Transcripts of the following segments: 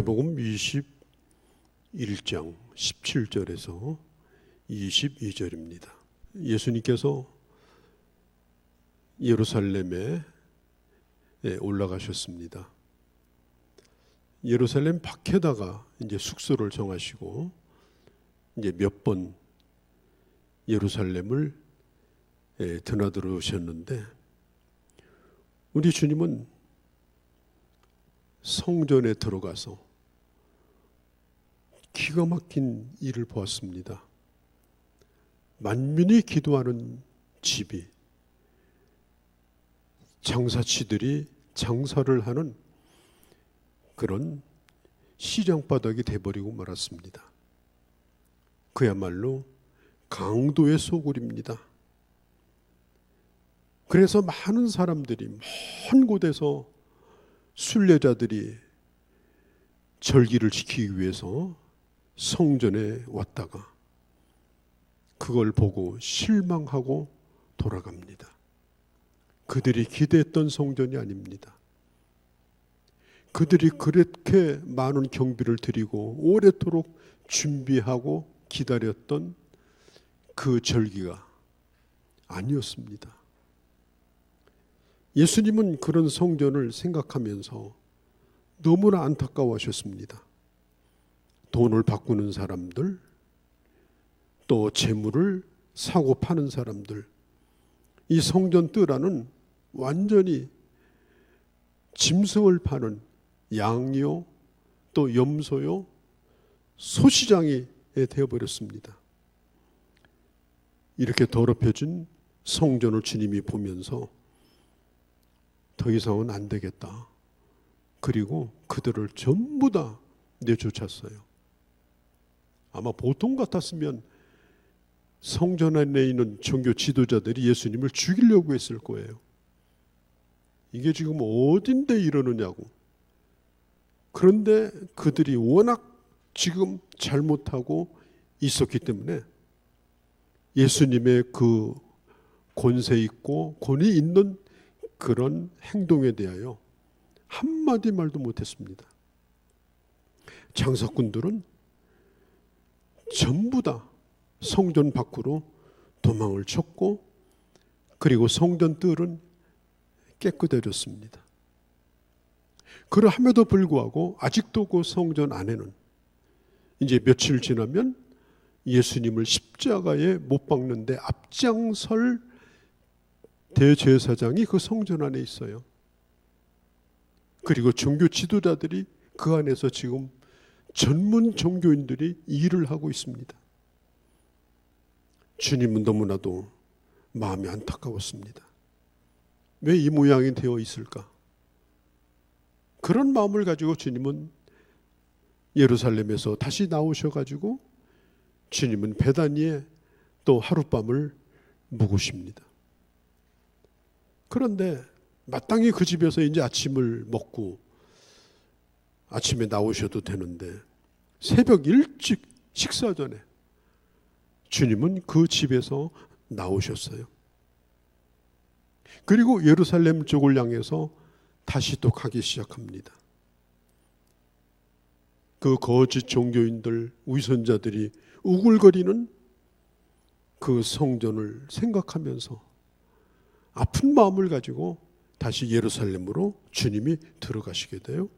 마태복음 21장 17절에서 22절입니다. 예수님께서 예루살렘에 올라가셨습니다. 예루살렘 밖에다가 이제 숙소를 정하시고 이제 몇 번 예루살렘을 드나들으셨는데, 우리 주님은 성전에 들어가서 기가 막힌 일을 보았습니다. 만민이 기도하는 집이 장사치들이 장사를 하는 그런 시장바닥이 돼버리고 말았습니다. 그야말로 강도의 소굴입니다. 그래서 많은 사람들이 먼 곳에서 순례자들이 절기를 지키기 위해서 성전에 왔다가 그걸 보고 실망하고 돌아갑니다. 그들이 기대했던 성전이 아닙니다. 그들이 그렇게 많은 경비를 드리고 오래도록 준비하고 기다렸던 그 절기가 아니었습니다. 예수님은 그런 성전을 생각하면서 너무나 안타까워하셨습니다. 돈을 바꾸는 사람들, 또 재물을 사고 파는 사람들, 이 성전 뜰 안은 완전히 짐승을 파는 양요, 또 염소요, 소시장이 되어버렸습니다. 이렇게 더럽혀진 성전을 주님이 보면서 더 이상은 안 되겠다. 그리고 그들을 전부 다 내쫓았어요. 아마 보통 같았으면 성전 안에 있는 종교 지도자들이 예수님을 죽이려고 했을 거예요. 이게 지금 어딘데 이러느냐고. 그런데 그들이 워낙 지금 잘못하고 있었기 때문에 예수님의 그 권세 있고 권위 있는 그런 행동에 대하여 한마디 말도 못했습니다. 장사꾼들은 전부 다 성전 밖으로 도망을 쳤고, 그리고 성전 뜰은 깨끗해졌습니다. 그러함에도 불구하고 아직도 그 성전 안에는 이제 며칠 지나면 예수님을 십자가에 못 박는데 앞장설 대제사장이 그 성전 안에 있어요. 그리고 종교 지도자들이 그 안에서 지금 전문 종교인들이 일을 하고 있습니다. 주님은 너무나도 마음이 안타까웠습니다. 왜 이 모양이 되어 있을까? 그런 마음을 가지고 주님은 예루살렘에서 다시 나오셔가지고 주님은 베다니에 또 하룻밤을 묵으십니다. 그런데 마땅히 그 집에서 이제 아침을 먹고 아침에 나오셔도 되는데 새벽 일찍 식사 전에 주님은 그 집에서 나오셨어요. 그리고 예루살렘 쪽을 향해서 다시 또 가기 시작합니다. 그 거짓 종교인들, 위선자들이 우글거리는 그 성전을 생각하면서 아픈 마음을 가지고 다시 예루살렘으로 주님이 들어가시게 돼요.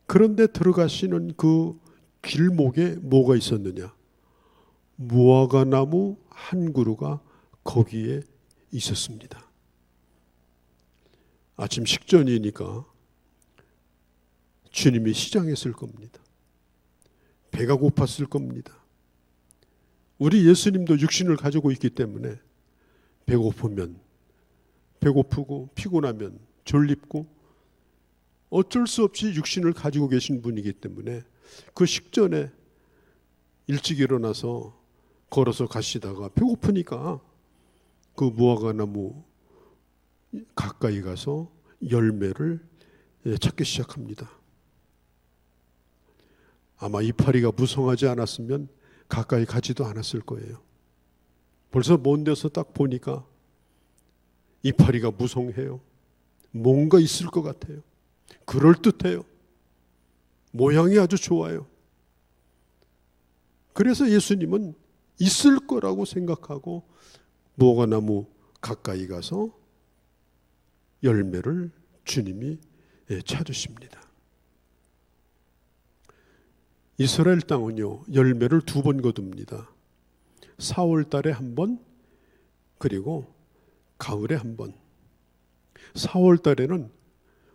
그런데 들어가시는 그 길목에 뭐가 있었느냐? 무화과 나무 한 그루가 거기에 있었습니다. 아침 식전이니까 주님이 시장했을 겁니다. 배가 고팠을 겁니다. 우리 예수님도 육신을 가지고 있기 때문에 배고프면 배고프고 피곤하면 졸립고 어쩔 수 없이 육신을 가지고 계신 분이기 때문에 그 식전에 일찍 일어나서 걸어서 가시다가 배고프니까 그 무화과나무 가까이 가서 열매를 찾기 시작합니다. 아마 이파리가 무성하지 않았으면 가까이 가지도 않았을 거예요. 벌써 먼 데서 딱 보니까 이파리가 무성해요. 뭔가 있을 것 같아요. 그럴듯해요. 모양이 아주 좋아요. 그래서 예수님은 있을 거라고 생각하고 무화과나무 가까이 가서 열매를 주님이 찾으십니다. 이스라엘 땅은요, 열매를 2번 거둡니다. 4월 달에 한 번, 그리고 가을에 한 번. 4월 달에는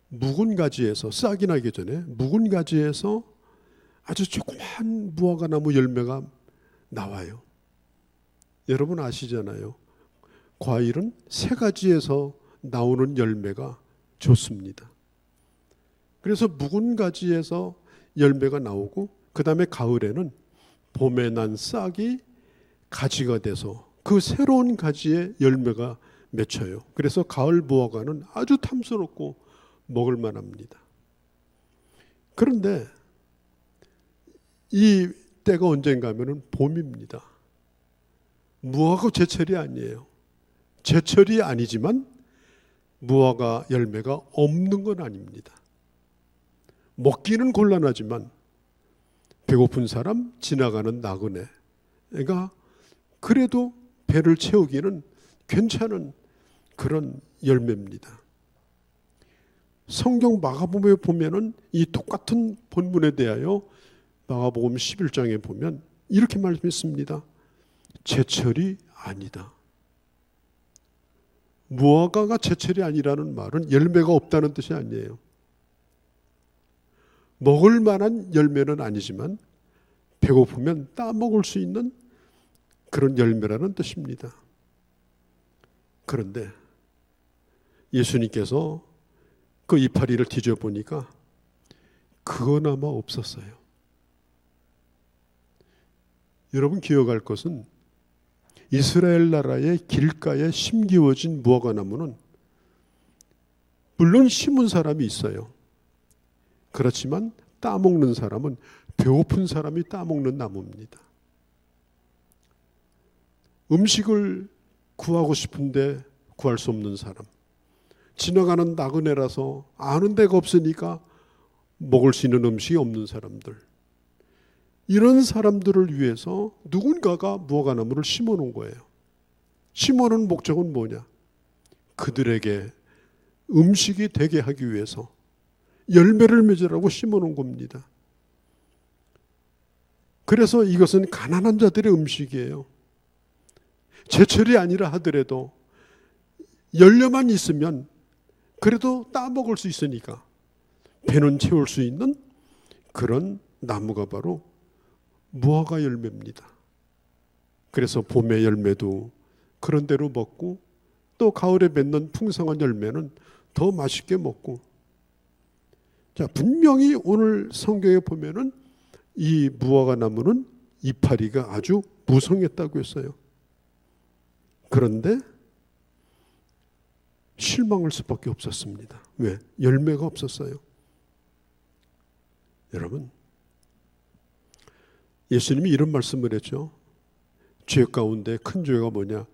묵은 가지에서, 싹이 나기 전에 묵은 가지에서 아주 조그만 무화과나무 열매가 나와요. 여러분 아시잖아요. 과일은 새 가지에서 나오는 열매가 좋습니다. 그래서 묵은 가지에서 열매가 나오고, 그 다음에 가을에는 봄에 난 싹이 가지가 돼서 그 새로운 가지에 열매가 맺혀요. 그래서 가을 무화과는 아주 탐스럽고 먹을 만합니다. 그런데 이 때가 언젠가 하면은 봄입니다. 무화과 제철이 아니에요. 제철이 아니지만 무화과 열매가 없는 건 아닙니다. 먹기는 곤란하지만 배고픈 사람, 지나가는 나그네가 그래도 배를 채우기는 괜찮은 그런 열매입니다. 성경 마가복음에 보면은 이 똑같은 본문에 대하여 마가복음 11장에 보면 이렇게 말씀했습니다. 제철이 아니다. 무화과가 제철이 아니라는 말은 열매가 없다는 뜻이 아니에요. 먹을 만한 열매는 아니지만 배고프면 따먹을 수 있는 그런 열매라는 뜻입니다. 그런데 예수님께서 그 이파리를 뒤져보니까 그거나마 없었어요. 여러분 기억할 것은 이스라엘 나라의 길가에 심기워진 무화과나무는 물론 심은 사람이 있어요. 그렇지만 따먹는 사람은 배고픈 사람이 따먹는 나무입니다. 음식을 구하고 싶은데 구할 수 없는 사람, 지나가는 나그네라서 아는 데가 없으니까 먹을 수 있는 음식이 없는 사람들, 이런 사람들을 위해서 누군가가 무화과나무를 심어놓은 거예요. 심어놓은 목적은 뭐냐? 그들에게 음식이 되게 하기 위해서 열매를 맺으라고 심어놓은 겁니다. 그래서 이것은 가난한 자들의 음식이에요. 제철이 아니라 하더라도 열매만 있으면 그래도 따먹을 수 있으니까 배는 채울 수 있는 그런 나무가 바로 무화과 열매입니다. 그래서 봄의 열매도 그런 대로 먹고 또 가을에 맺는 풍성한 열매는 더 맛있게 먹고, 자, 분명히 오늘 성경에 보면은 이 무화과 나무는 이파리가 아주 무성했다고 했어요. 그런데 실망할 수밖에 없었습니다. 왜? 열매가 없었어요. 여러분, 예수님이 이런 말씀을 했죠. 죄 가운데 큰 죄가 뭐냐?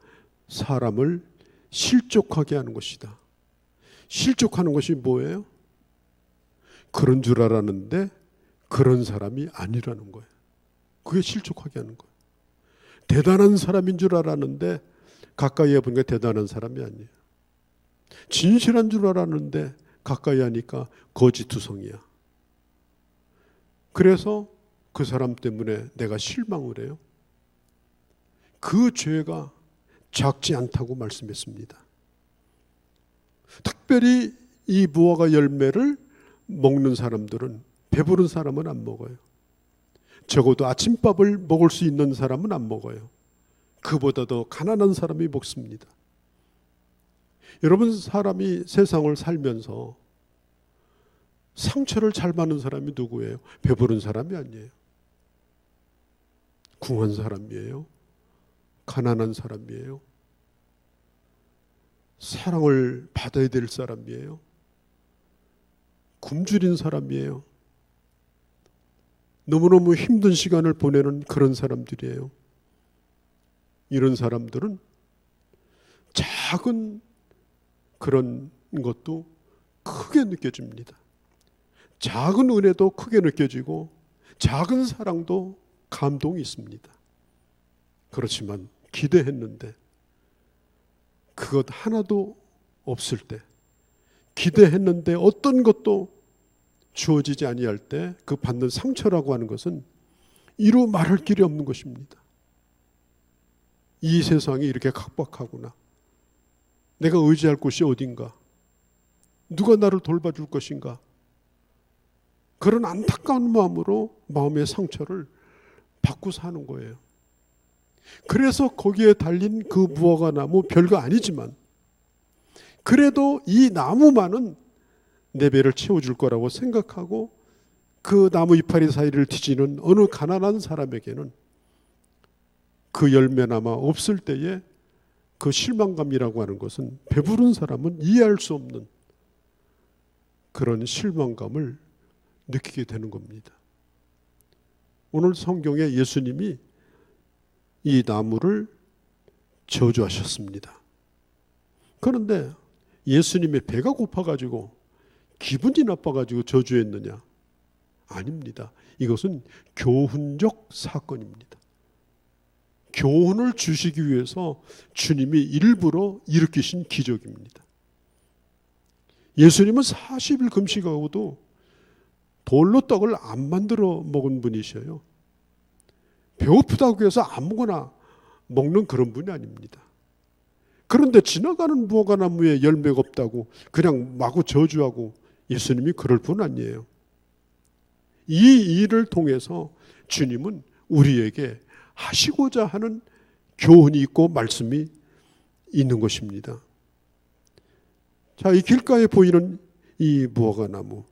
사람을 실족하게 하는 것이다. 실족하는 것이 뭐예요? 그런 줄 알았는데 그런 사람이 아니라는 거예요. 그게 실족하게 하는 거예요. 대단한 사람인 줄 알았는데 가까이 해보니까 대단한 사람이 아니에요. 진실한 줄 알았는데 가까이 하니까 거짓투성이야. 그래서 그 사람 때문에 내가 실망을 해요. 그 죄가 작지 않다고 말씀했습니다. 특별히 이 무화과 열매를 먹는 사람들은, 배부른 사람은 안 먹어요. 적어도 아침밥을 먹을 수 있는 사람은 안 먹어요. 그보다 더 가난한 사람이 먹습니다. 여러분, 사람이 세상을 살면서 상처를 잘 받는 사람이 누구예요? 배부른 사람이 아니에요. 궁한 사람이에요. 가난한 사람이에요. 사랑을 받아야 될 사람이에요. 굶주린 사람이에요. 너무너무 힘든 시간을 보내는 그런 사람들이에요. 이런 사람들은 작은 그런 것도 크게 느껴집니다. 작은 은혜도 크게 느껴지고 작은 사랑도 감동이 있습니다. 그렇지만 기대했는데 그것 하나도 없을 때, 기대했는데 어떤 것도 주어지지 아니할 때 그 받는 상처라고 하는 것은 이루 말할 길이 없는 것입니다. 이 세상이 이렇게 각박하구나. 내가 의지할 곳이 어딘가? 누가 나를 돌봐줄 것인가? 그런 안타까운 마음으로 마음의 상처를 받고 사는 거예요. 그래서 거기에 달린 그 무화과 나무 별거 아니지만 그래도 이 나무만은 내 배를 채워줄 거라고 생각하고 그 나무 이파리 사이를 뒤지는 어느 가난한 사람에게는 그 열매나마 없을 때에 그 실망감이라고 하는 것은 배부른 사람은 이해할 수 없는 그런 실망감을 느끼게 되는 겁니다. 오늘 성경에 예수님이 이 나무를 저주하셨습니다. 그런데 예수님의 배가 고파가지고 기분이 나빠가지고 저주했느냐? 아닙니다. 이것은 교훈적 사건입니다. 교훈을 주시기 위해서 주님이 일부러 일으키신 기적입니다. 예수님은 40일 금식하고도 돌로 떡을 안 만들어 먹은 분이셔요. 배고프다고 해서 아무거나 먹는 그런 분이 아닙니다. 그런데 지나가는 무화과 나무에 열매가 없다고 그냥 마구 저주하고 예수님이 그럴 분 아니에요. 이 일을 통해서 주님은 우리에게 하시고자 하는 교훈이 있고 말씀이 있는 것입니다. 자, 이 길가에 보이는 이 무화과 나무,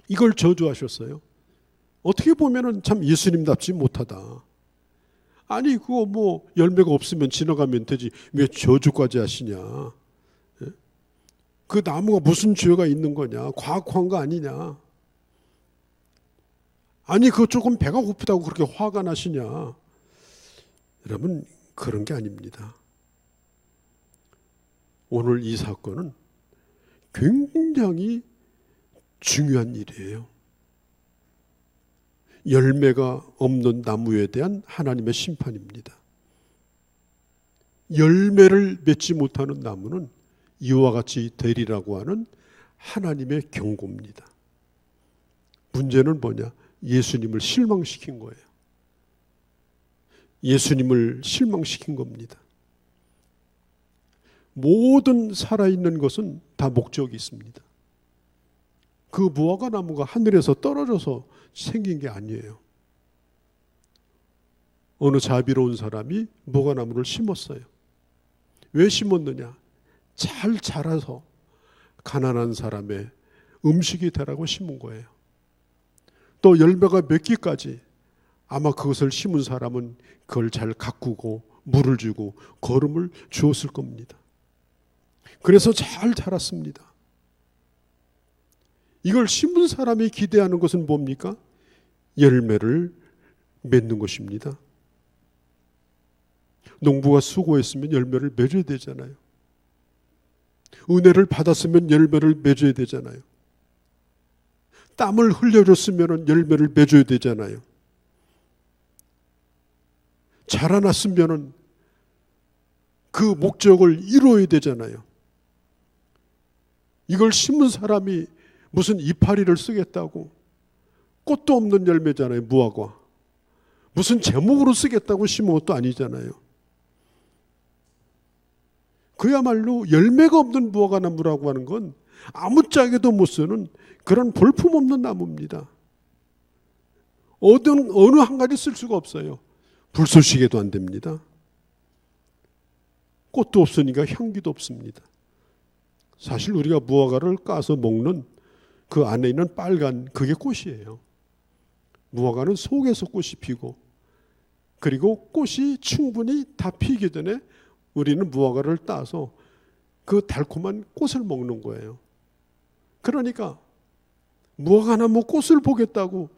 이걸 저주하셨어요. 어떻게 보면은 참 예수님답지 못하다. 아니 그거 뭐 열매가 없으면 지나가면 되지 왜 저주까지 하시냐. 그 나무가 무슨 죄가 있는 거냐. 과학한 거 아니냐. 아니 그거 조금 배가 고프다고 그렇게 화가 나시냐. 여러분 그런 게 아닙니다. 오늘 이 사건은 굉장히 중요한 일이에요. 열매가 없는 나무에 대한 하나님의 심판입니다. 열매를 맺지 못하는 나무는 이와 같이 되리라고 하는 하나님의 경고입니다. 문제는 뭐냐? 예수님을 실망시킨 거예요. 예수님을 실망시킨 겁니다. 모든 살아있는 것은 다 목적이 있습니다. 그 무화과 나무가 하늘에서 떨어져서 생긴 게 아니에요. 어느 자비로운 사람이 무화과 나무를 심었어요. 왜 심었느냐? 잘 자라서 가난한 사람의 음식이 되라고 심은 거예요. 또 열매가 맺기까지 아마 그것을 심은 사람은 그걸 잘 가꾸고 물을 주고 거름을 주었을 겁니다. 그래서 잘 자랐습니다. 이걸 심은 사람이 기대하는 것은 뭡니까? 열매를 맺는 것입니다. 농부가 수고했으면 열매를 맺어야 되잖아요. 은혜를 받았으면 열매를 맺어야 되잖아요. 땀을 흘려줬으면 열매를 맺어야 되잖아요. 자라났으면 그 목적을 이루어야 되잖아요. 이걸 심은 사람이 무슨 이파리를 쓰겠다고, 꽃도 없는 열매잖아요. 무화과. 무슨 제목으로 쓰겠다고 심은 것도 아니잖아요. 그야말로 열매가 없는 무화과 나무라고 하는 건 아무짝에도 못 쓰는 그런 볼품없는 나무입니다. 어느 한 가지 쓸 수가 없어요. 불쏘시개도 안 됩니다. 꽃도 없으니까 향기도 없습니다. 사실 우리가 무화과를 까서 먹는 그 안에 있는 빨간 그게 꽃이에요. 무화과는 속에서 꽃이 피고 그리고 꽃이 충분히 다 피기 전에 우리는 무화과를 따서 그 달콤한 꽃을 먹는 거예요. 그러니까 무화과 나무 꽃을 보겠다고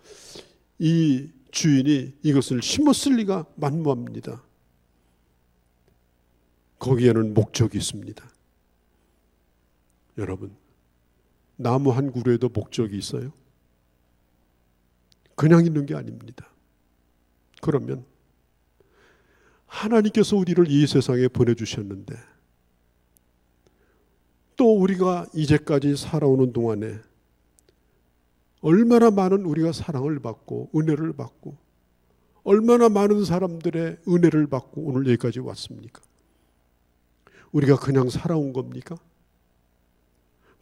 이 주인이 이것을 심었을 리가 만무합니다. 거기에는 목적이 있습니다. 여러분, 나무 한 그루에도 목적이 있어요? 그냥 있는 게 아닙니다. 그러면 하나님께서 우리를 이 세상에 보내주셨는데 또 우리가 이제까지 살아오는 동안에 얼마나 많은 우리가 사랑을 받고 은혜를 받고 얼마나 많은 사람들의 은혜를 받고 오늘 여기까지 왔습니까? 우리가 그냥 살아온 겁니까?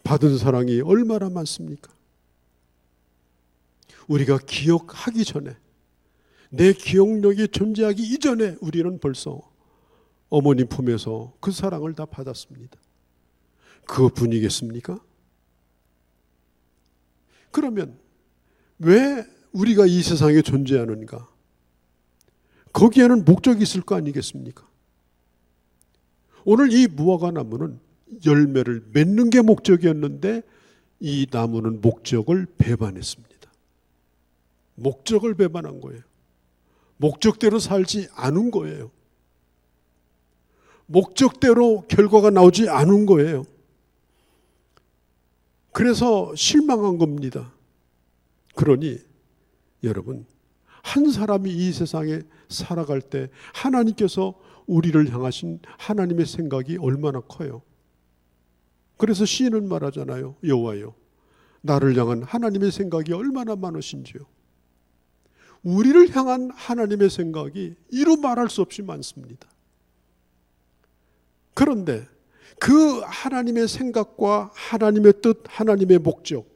받은 사랑이 얼마나 많습니까? 우리가 기억하기 전에, 내 기억력이 존재하기 이전에 우리는 벌써 어머니 품에서 그 사랑을 다 받았습니다. 그것뿐이겠습니까? 그러면 왜 우리가 이 세상에 존재하는가? 거기에는 목적이 있을 거 아니겠습니까? 오늘 이 무화과 나무는 열매를 맺는 게 목적이었는데 이 나무는 목적을 배반했습니다. 목적을 배반한 거예요. 목적대로 살지 않은 거예요. 목적대로 결과가 나오지 않은 거예요. 그래서 실망한 겁니다. 그러니 여러분, 한 사람이 이 세상에 살아갈 때 하나님께서 우리를 향하신 하나님의 생각이 얼마나 커요. 그래서 시인은 말하잖아요. 여호와여, 나를 향한 하나님의 생각이 얼마나 많으신지요. 우리를 향한 하나님의 생각이 이루 말할 수 없이 많습니다. 그런데 그 하나님의 생각과 하나님의 뜻, 하나님의 목적,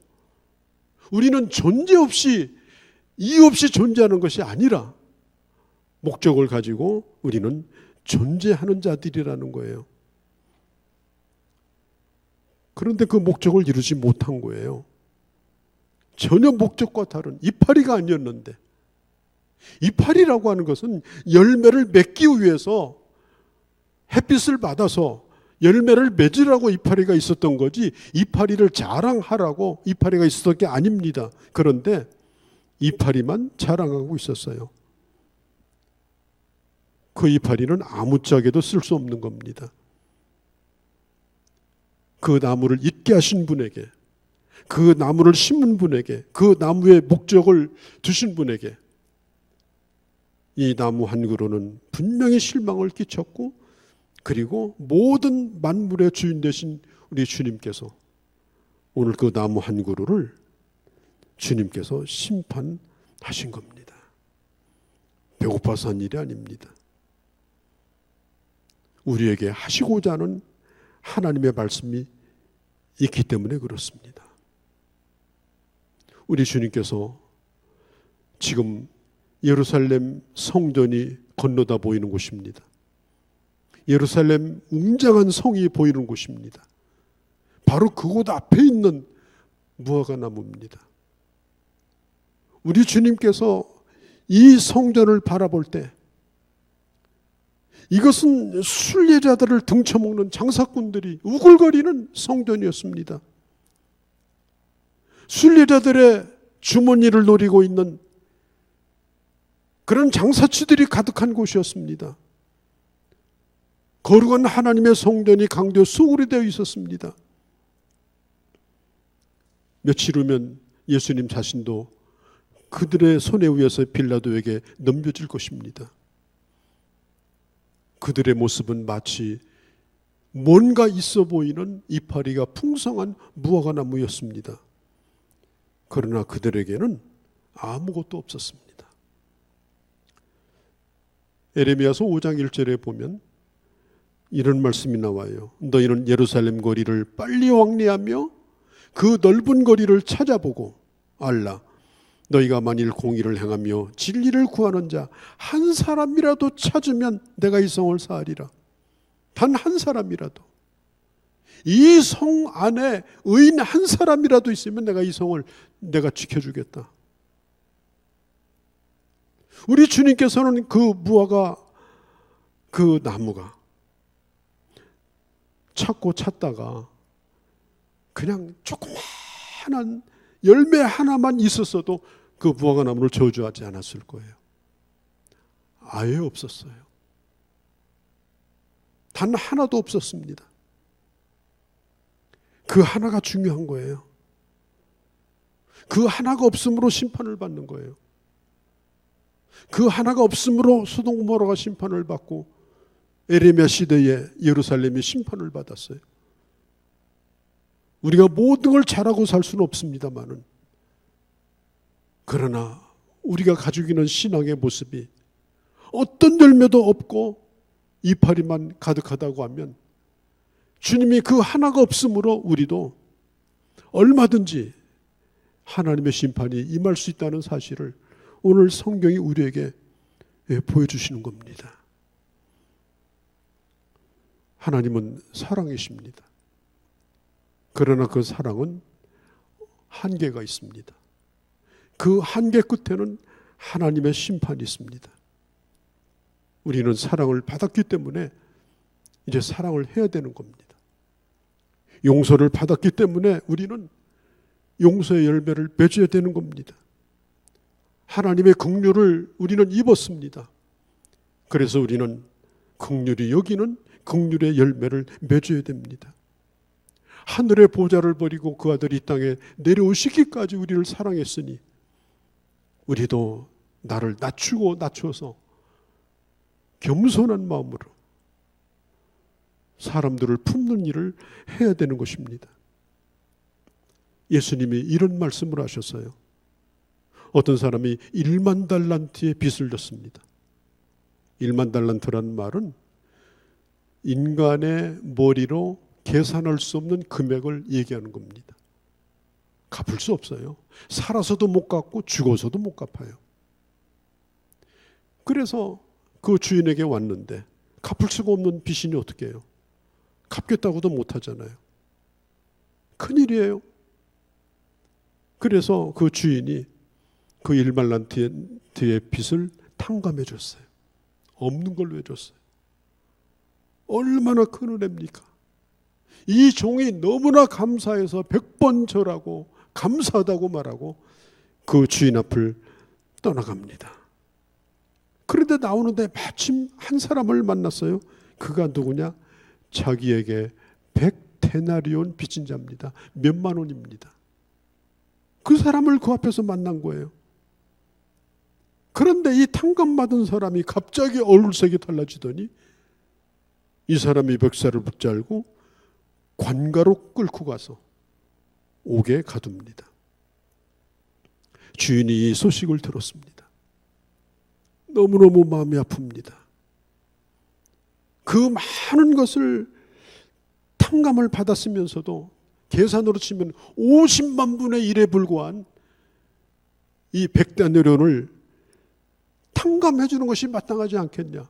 우리는 존재 없이, 이유 없이 존재하는 것이 아니라 목적을 가지고 우리는 존재하는 자들이라는 거예요. 그런데 그 목적을 이루지 못한 거예요. 전혀 목적과 다른 이파리가 아니었는데, 이파리라고 하는 것은 열매를 맺기 위해서 햇빛을 받아서 열매를 맺으라고 이파리가 있었던 거지, 이파리를 자랑하라고 이파리가 있었던 게 아닙니다. 그런데 이파리만 자랑하고 있었어요. 그 이파리는 아무짝에도 쓸 수 없는 겁니다. 그 나무를 있게 하신 분에게, 그 나무를 심은 분에게, 그 나무의 목적을 두신 분에게 이 나무 한 그루는 분명히 실망을 끼쳤고, 그리고 모든 만물의 주인 되신 우리 주님께서 오늘 그 나무 한 그루를 주님께서 심판하신 겁니다. 배고파서 한 일이 아닙니다. 우리에게 하시고자 하는 하나님의 말씀이 있기 때문에 그렇습니다. 우리 주님께서 지금 예루살렘 성전이 건너다 보이는 곳입니다. 예루살렘 웅장한 성이 보이는 곳입니다. 바로 그곳 앞에 있는 무화과 나무입니다. 우리 주님께서 이 성전을 바라볼 때 이것은 순례자들을 등쳐먹는 장사꾼들이 우글거리는 성전이었습니다. 순례자들의 주머니를 노리고 있는 그런 장사치들이 가득한 곳이었습니다. 거룩한 하나님의 성전이 강도 수굴이 되어 있었습니다. 며칠 후면 예수님 자신도 그들의 손에 의해서 빌라도에게 넘겨질 것입니다. 그들의 모습은 마치 뭔가 있어 보이는 이파리가 풍성한 무화과 나무였습니다. 그러나 그들에게는 아무것도 없었습니다. 에레미야서 5장 1절에 보면 이런 말씀이 나와요. 너희는 예루살렘 거리를 빨리 왕래하며 그 넓은 거리를 찾아보고 알라. 너희가 만일 공의를 행하며 진리를 구하는 자 한 사람이라도 찾으면 내가 이 성을 사하리라. 단 한 사람이라도, 이 성 안에 의인 한 사람이라도 있으면 내가 이 성을 내가 지켜주겠다. 우리 주님께서는 그 무화과 그 나무가 찾고 찾다가 그냥 조그마한 열매 하나만 있었어도 그 무화과 나무를 저주하지 않았을 거예요. 아예 없었어요. 단 하나도 없었습니다. 그 하나가 중요한 거예요. 그 하나가 없음으로 심판을 받는 거예요. 그 하나가 없음으로 소돔 고모라가 심판을 받고 에레미야 시대에 예루살렘이 심판을 받았어요. 우리가 모든 걸 잘하고 살 수는 없습니다만은, 그러나 우리가 가지고 있는 신앙의 모습이 어떤 열매도 없고 이파리만 가득하다고 하면 주님이 그 하나가 없으므로 우리도 얼마든지 하나님의 심판이 임할 수 있다는 사실을 오늘 성경이 우리에게 보여주시는 겁니다. 하나님은 사랑이십니다. 그러나 그 사랑은 한계가 있습니다. 그 한계 끝에는 하나님의 심판이 있습니다. 우리는 사랑을 받았기 때문에 이제 사랑을 해야 되는 겁니다. 용서를 받았기 때문에 우리는 용서의 열매를 맺어야 되는 겁니다. 하나님의 긍휼을 우리는 입었습니다. 그래서 우리는 긍휼이 여기는 긍휼의 열매를 맺어야 됩니다. 하늘의 보좌를 버리고 그 아들이 이 땅에 내려오시기까지 우리를 사랑했으니 우리도 나를 낮추어서 겸손한 마음으로 사람들을 품는 일을 해야 되는 것입니다. 예수님이 이런 말씀을 하셨어요. 어떤 사람이 1만 달란트의 빚을 졌습니다. 1만 달란트라는 말은 인간의 머리로 계산할 수 없는 금액을 얘기하는 겁니다. 갚을 수 없어요. 살아서도 못 갚고 죽어서도 못 갚아요. 그래서 그 주인에게 왔는데 갚을 수가 없는 빚이니 어떻게 해요? 갚겠다고도 못하잖아요. 큰일이에요. 그래서 그 주인이 그 1달란트의 빚을 탕감해 줬어요. 없는 걸로 해줬어요. 얼마나 큰 은혜입니까? 이 종이 너무나 감사해서 100번 절하고 감사하다고 말하고 그 주인 앞을 떠나갑니다. 그런데 나오는데 마침 한 사람을 만났어요. 그가 누구냐? 자기에게 100데나리온 빚진 자입니다. 몇만 원입니다. 그 사람을 그 앞에서 만난 거예요. 그런데 이 탕감받은 사람이 갑자기 얼굴색이 달라지더니 이 사람이 멱살을 붙잡고 관가로 끌고 가서 옥에 가둡니다. 주인이 이 소식을 들었습니다. 너무너무 마음이 아픕니다. 그 많은 것을 탕감을 받았으면서도 계산으로 치면 50만 분의 1에 불과한 이 100데나리온을 탕감해 주는 것이 마땅하지 않겠냐.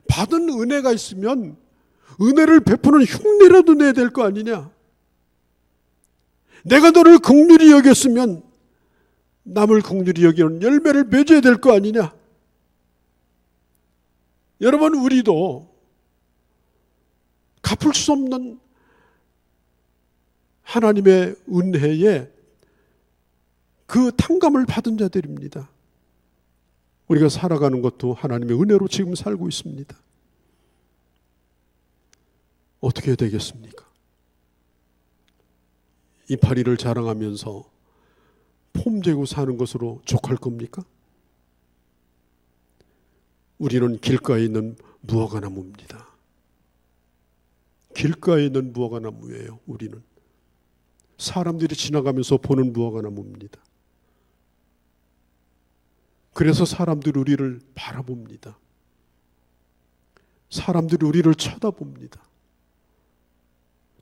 받은 은혜가 있으면 은혜를 베푸는 흉내라도 내야 될 거 아니냐. 내가 너를 긍휼히 여겼으면 남을 긍휼히 여기는 열매를 맺어야 될 거 아니냐. 여러분, 우리도 갚을 수 없는 하나님의 은혜에 그 탕감을 받은 자들입니다. 우리가 살아가는 것도 하나님의 은혜로 지금 살고 있습니다. 어떻게 해야 되겠습니까? 이파리를 자랑하면서 폼재고 사는 것으로 족할 겁니까? 우리는 길가에 있는 무화과나무입니다. 길가에 있는 무화과나무예요. 우리는 사람들이 지나가면서 보는 무화과나무입니다. 그래서 사람들이 우리를 바라봅니다. 사람들이 우리를 쳐다봅니다.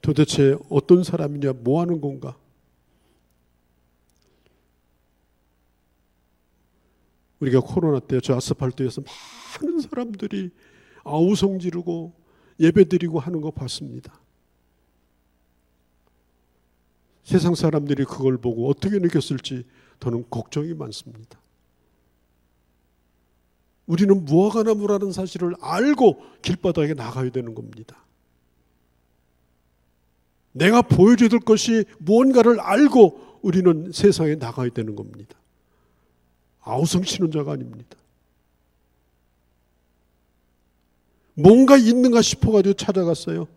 도대체 어떤 사람이냐, 뭐 하는 건가? 우리가 코로나 때 저 아스팔트에서 많은 사람들이 아우성 지르고 예배드리고 하는 거 봤습니다. 세상 사람들이 그걸 보고 어떻게 느꼈을지 저는 걱정이 많습니다. 우리는 무화과나무라는 사실을 알고 길바닥에 나가야 되는 겁니다. 내가 보여줘야 될 것이 무언가를 알고 우리는 세상에 나가야 되는 겁니다. 아우성 치는 자가 아닙니다. 뭔가 있는가 싶어가지고 찾아갔어요.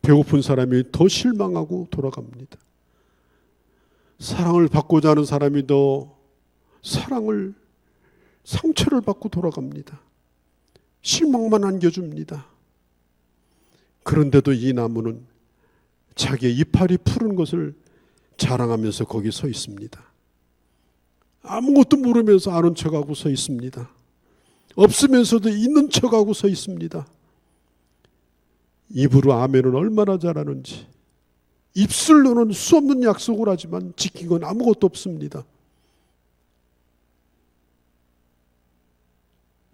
배고픈 사람이 더 실망하고 돌아갑니다. 사랑을 받고자 하는 사람이 더 상처를 받고 돌아갑니다. 실망만 안겨줍니다. 그런데도 이 나무는 자기의 이파리 푸른 것을 자랑하면서 거기 서 있습니다. 아무것도 모르면서 아는 척하고 서 있습니다. 없으면서도 있는 척하고 서 있습니다. 입으로 아멘은 얼마나 잘하는지, 입술로는 수없는 약속을 하지만 지킨 건 아무것도 없습니다.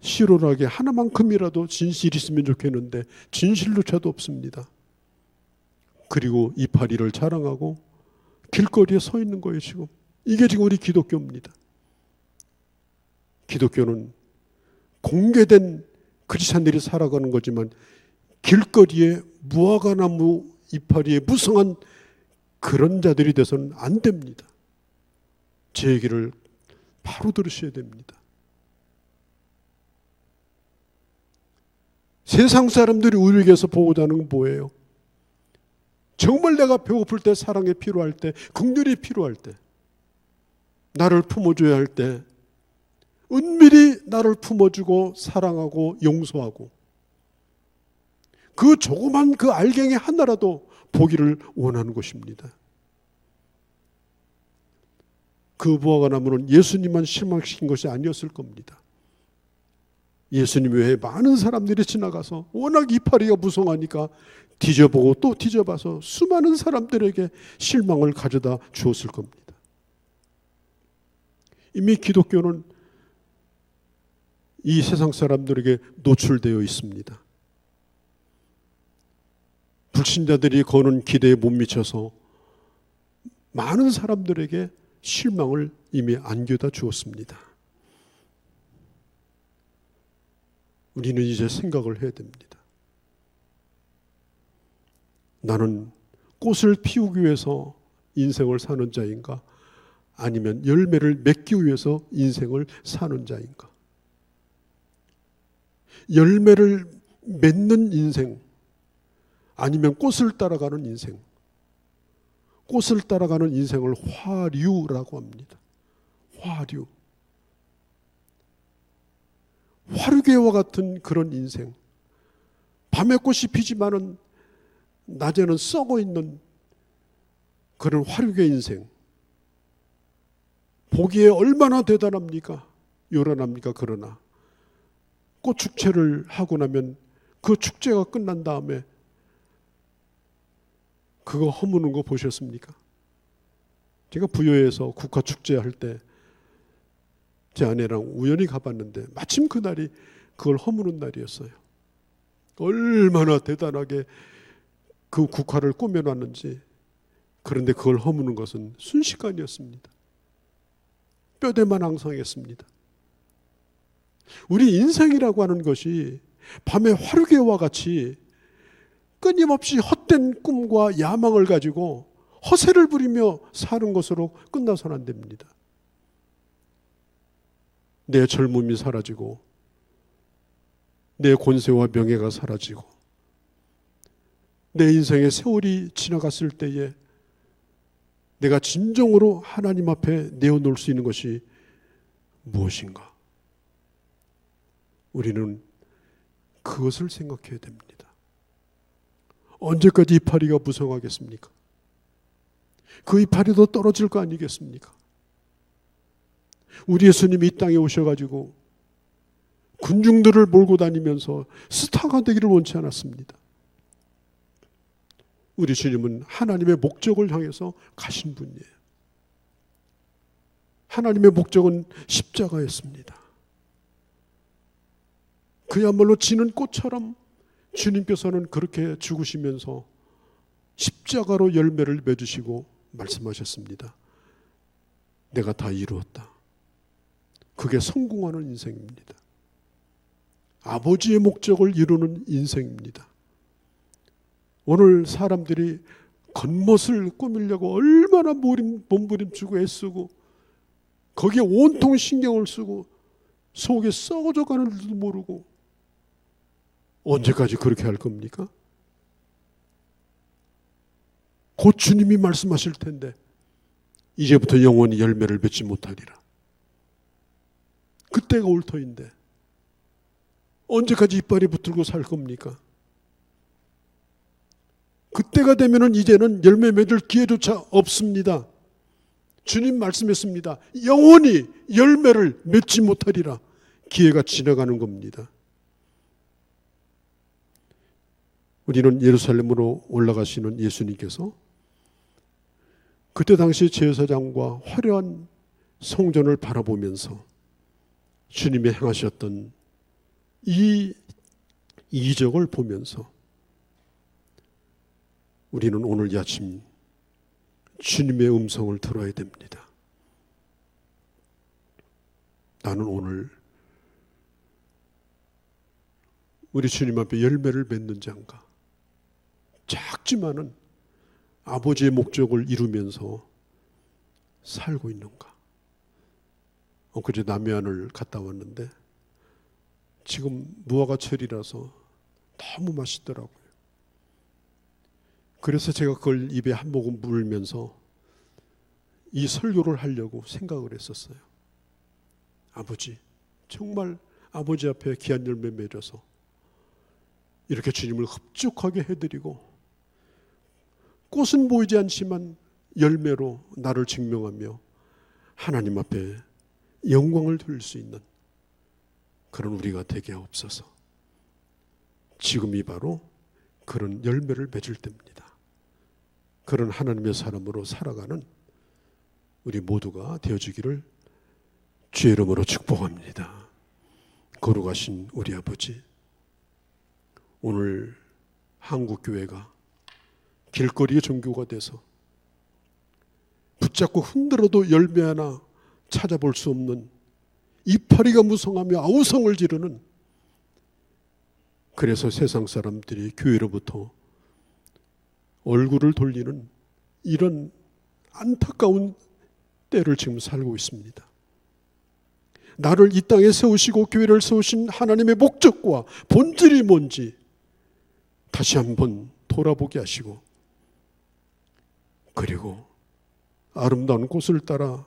실오라게 하나만큼이라도 진실이 있으면 좋겠는데 진실조차도 없습니다. 그리고 이파리를 자랑하고 길거리에 서 있는 거예요. 지금 이게 지금 우리 기독교입니다. 기독교는 공개된 크리스찬들이 살아가는 거지만 길거리에 무화과나무 이파리에 무성한 그런 자들이 돼서는 안 됩니다. 제 얘기를 바로 들으셔야 됩니다. 세상 사람들이 우리에게서 보고자 하는 건 뭐예요? 정말 내가 배고플 때, 사랑이 필요할 때, 긍휼이 필요할 때, 나를 품어줘야 할 때 은밀히 나를 품어주고 사랑하고 용서하고 그 조그만 그 알갱이 하나라도 보기를 원하는 것입니다. 그 무화과나무는 예수님만 실망시킨 것이 아니었을 겁니다. 예수님 외에 많은 사람들이 지나가서 워낙 이파리가 무성하니까 뒤져보고 또 뒤져봐서 수많은 사람들에게 실망을 가져다 주었을 겁니다. 이미 기독교는 이 세상 사람들에게 노출되어 있습니다. 불신자들이 거는 기대에 못 미쳐서 많은 사람들에게 실망을 이미 안겨다 주었습니다. 우리는 이제 생각을 해야 됩니다. 나는 꽃을 피우기 위해서 인생을 사는 자인가? 아니면 열매를 맺기 위해서 인생을 사는 자인가? 열매를 맺는 인생, 아니면 꽃을 따라가는 인생. 꽃을 따라가는 인생을 화류라고 합니다. 화류. 화류계와 같은 그런 인생. 밤에 꽃이 피지만은 낮에는 썩어 있는 그런 화류계 인생. 보기에 얼마나 대단합니까? 요란합니까? 그러나 꽃 축제를 하고 나면 그 축제가 끝난 다음에 그거 허무는 거 보셨습니까? 제가 부여에서 국화 축제할 때 제 아내랑 우연히 가봤는데 마침 그날이 그걸 허무는 날이었어요. 얼마나 대단하게 그 국화를 꾸며놨는지. 그런데 그걸 허무는 것은 순식간이었습니다. 뼈대만 앙상했습니다. 우리 인생이라고 하는 것이 밤의 화류계와 같이 끊임없이 헛된 꿈과 야망을 가지고 허세를 부리며 사는 것으로 끝나서는 안 됩니다. 내 젊음이 사라지고 내 권세와 명예가 사라지고 내 인생의 세월이 지나갔을 때에 내가 진정으로 하나님 앞에 내어놓을 수 있는 것이 무엇인가? 우리는 그것을 생각해야 됩니다. 언제까지 이파리가 무성하겠습니까? 그 이파리도 떨어질 거 아니겠습니까? 우리 예수님이 이 땅에 오셔가지고 군중들을 몰고 다니면서 스타가 되기를 원치 않았습니다. 우리 주님은 하나님의 목적을 향해서 가신 분이에요. 하나님의 목적은 십자가였습니다. 그야말로 지는 꽃처럼 주님께서는 그렇게 죽으시면서 십자가로 열매를 맺으시고 말씀하셨습니다. 내가 다 이루었다. 그게 성공하는 인생입니다. 아버지의 목적을 이루는 인생입니다. 오늘 사람들이 겉멋을 꾸미려고 얼마나 몸부림치고 애쓰고 거기에 온통 신경을 쓰고 속에 썩어져 가는 줄도 모르고 언제까지 그렇게 할 겁니까? 곧 주님이 말씀하실 텐데 이제부터 영원히 열매를 맺지 못하리라. 그때가 올 터인데 언제까지 이빨이 붙들고 살 겁니까? 그때가 되면은 이제는 열매 맺을 기회조차 없습니다. 주님 말씀했습니다. 영원히 열매를 맺지 못하리라. 기회가 지나가는 겁니다. 우리는 예루살렘으로 올라가시는 예수님께서 그때 당시 제사장과 화려한 성전을 바라보면서 주님이 행하셨던 이 이적을 보면서 우리는 오늘 이 아침 주님의 음성을 들어야 됩니다. 나는 오늘 우리 주님 앞에 열매를 맺는 자인가? 작지만은 아버지의 목적을 이루면서 살고 있는가? 엊그제 남해안을 갔다 왔는데 지금 무화과철이라서 너무 맛있더라고요. 그래서 제가 그걸 입에 한 모금 물면서 이 설교를 하려고 생각을 했었어요. 아버지, 정말 아버지 앞에 귀한 열매 맺어서 이렇게 주님을 흡족하게 해드리고 꽃은 보이지 않지만 열매로 나를 증명하며 하나님 앞에 영광을 돌릴 수 있는 그런 우리가 되게 하옵소서. 지금이 바로 그런 열매를 맺을 때입니다. 그런 하나님의 사람으로 살아가는 우리 모두가 되어주기를 주의 이름으로 축복합니다. 거룩하신 우리 아버지, 오늘 한국교회가 길거리의 종교가 돼서 붙잡고 흔들어도 열매 하나 찾아볼 수 없는 이파리가 무성하며 아우성을 지르는, 그래서 세상 사람들이 교회로부터 얼굴을 돌리는 이런 안타까운 때를 지금 살고 있습니다. 나를 이 땅에 세우시고 교회를 세우신 하나님의 목적과 본질이 뭔지 다시 한번 돌아보게 하시고, 그리고 아름다운 꽃을 따라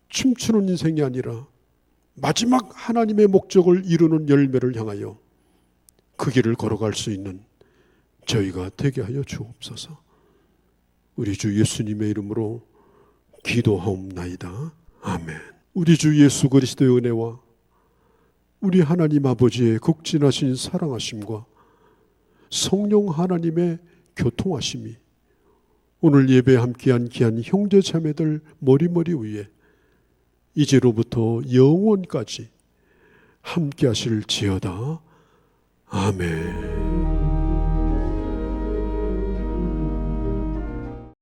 춤추는 인생이 아니라 마지막 하나님의 목적을 이루는 열매를 향하여 그 길을 걸어갈 수 있는 저희가 되게 하여 주옵소서. 우리 주 예수님의 이름으로 기도하옵나이다. 아멘. 우리 주 예수 그리스도의 은혜와 우리 하나님 아버지의 극진하신 사랑하심과 성령 하나님의 교통하심이 오늘 예배에 함께한 귀한 형제 자매들 머리머리 위에 이제로부터 영원까지 함께 하실지어다. 아멘.